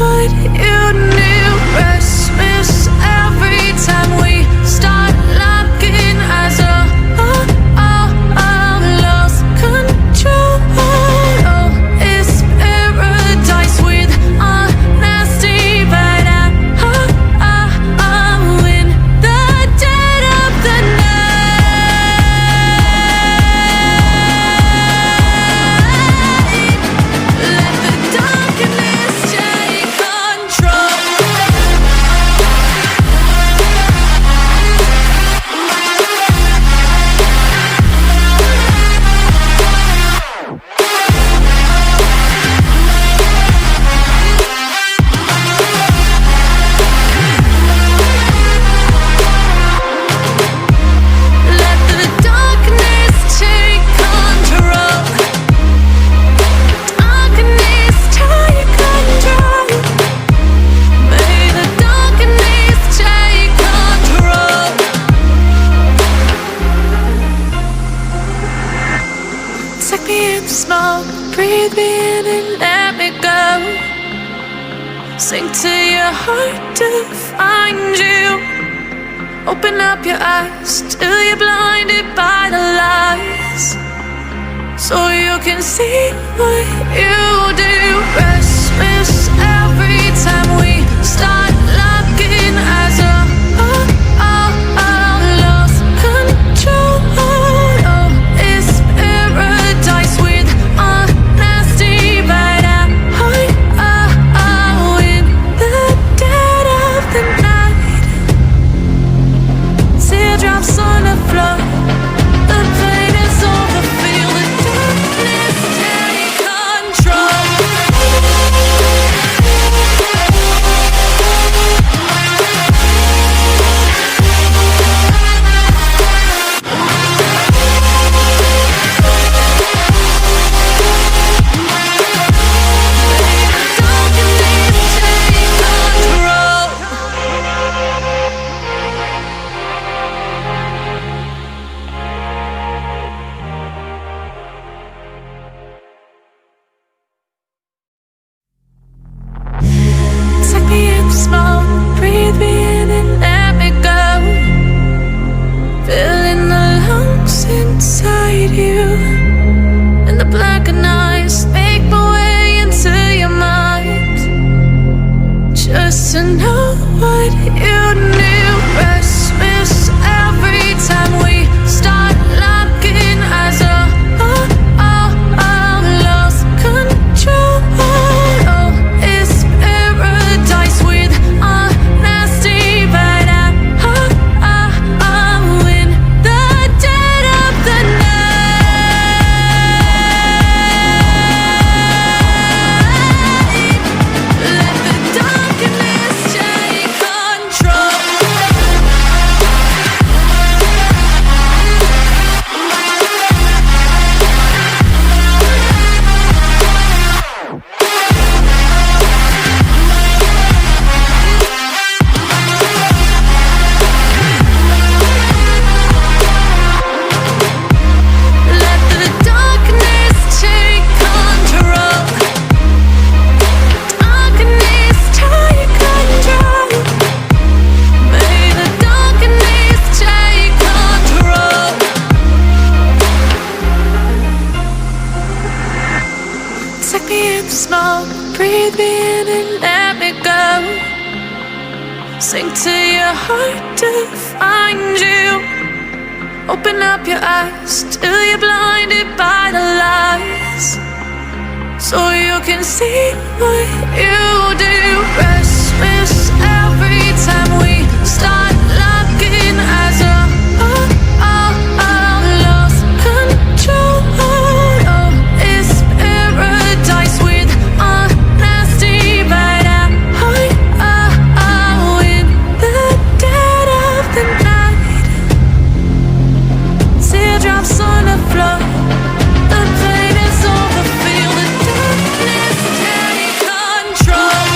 what you knew. Restless every time we start locking as a lost control. Oh, it's paradise with honesty, but I'm in the dead of the night. Let the darkness take control. Let the darkness take control. Darkness take control. May the darkness take control. Take me in the smoke, breathe me in and let me go. Sink to your heart to find you. Open up your eyes till you're blinded by the lies, so you can see what you do. Restless every time we start locking as a lost control. Oh, it's paradise with honesty, but I'm in the dead of the night. Teardrops on the floor, the pain is over. Feel the darkness take control. Take me in the smoke, breathe me in and let me go. Filling the lungs inside you, and the blackened eyes make my way into your mind, just to know what you knew. Restless every time we start locking as a lost control. Oh, it's paradise with honesty, but I'm in the dead of the night. Let the darkness take control. Let the darkness take control. Darkness take control. May the darkness take control. Take me in the smoke, breathe me in and let me go. Sink to your heart to find you. Open up your eyes till you're blinded by the lies, so you can see what you do. Restless every time we start locking as a lost control. Oh, it's paradise with honesty, but I'm in the dead of the night. Teardrops on the floor, the pain is over. Feel the darkness take control.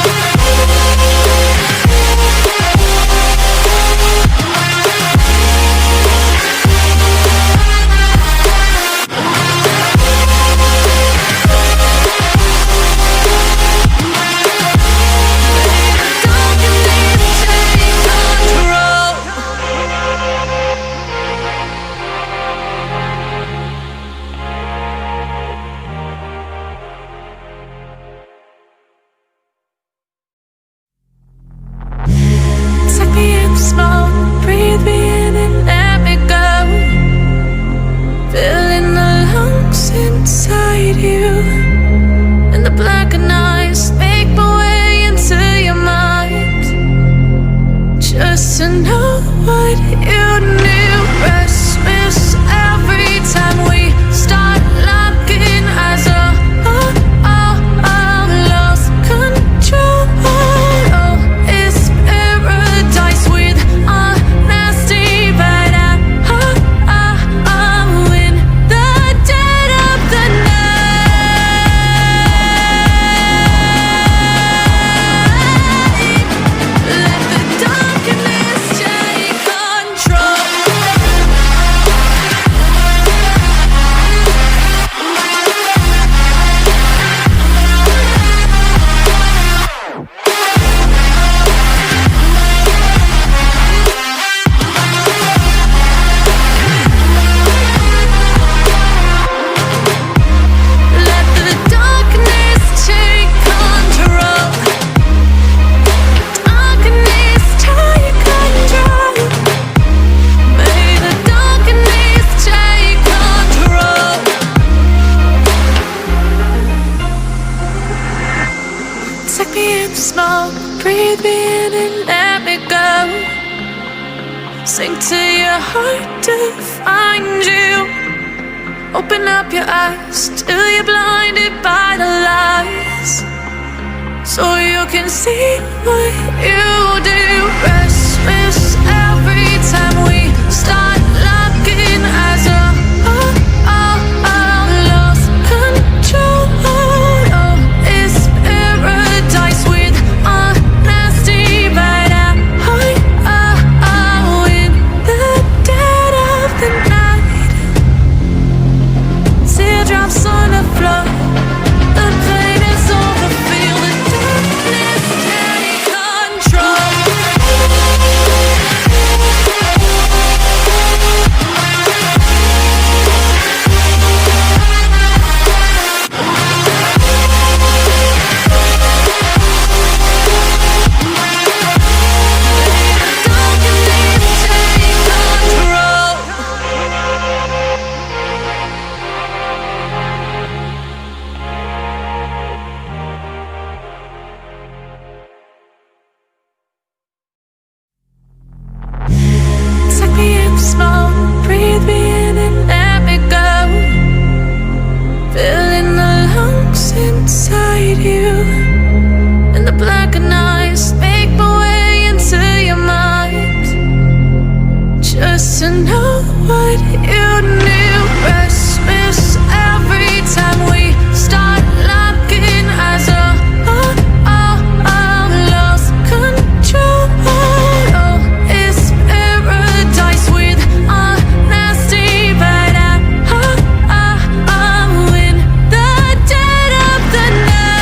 in smoke, breathe me in and let me go. Sink to your heart to find you. Open up your eyes till you're blinded by the lies, so you can see what you do. Restless every time we start looking as a lost control. Oh, it's paradise with honesty, but in the dead of the night, teardrops on the floor. The pain is over, feel the darkness take control. Take me in smoke, breathe me in and let me go. Filling the lungs inside you, and the blackened eyes make my way into your mind, just to know what you knew. Restless every time we start looking as a lost control. Oh, it's paradise with honesty, but in the dead of the night,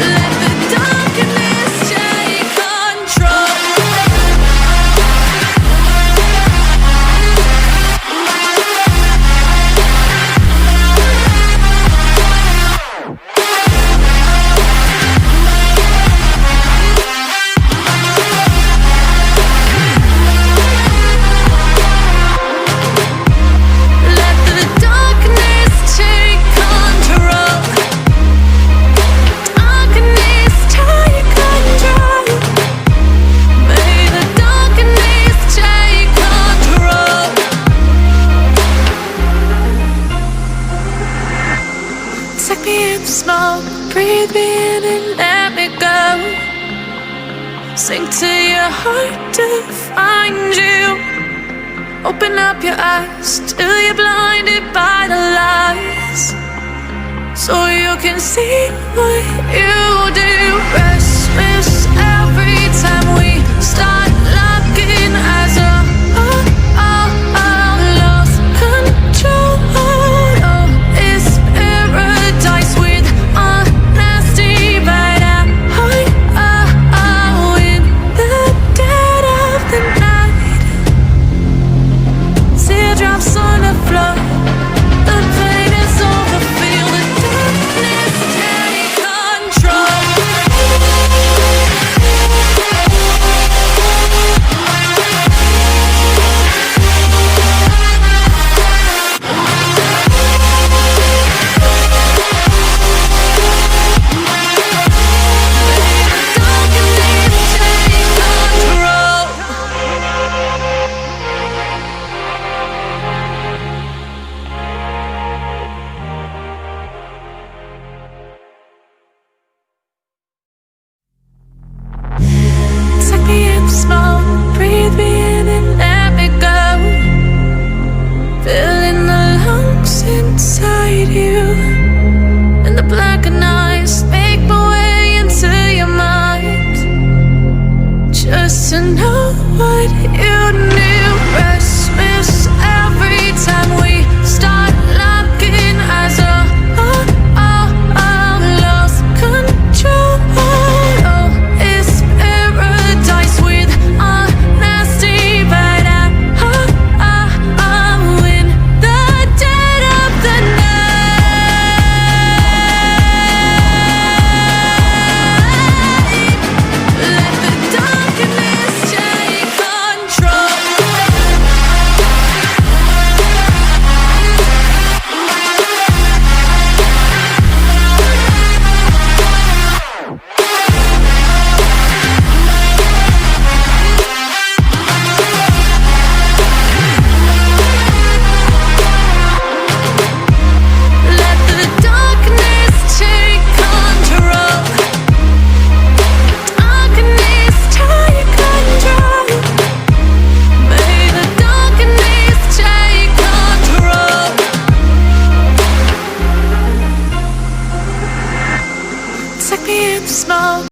let the darkness take control. Let the darkness take control. Darkness take control. May the darkness take control. Take me in smoke, breathe me in and let me go. Sink to your heart to find you. Open up your eyes till you're blinded by the lies, so you can see what you do. Restless every time we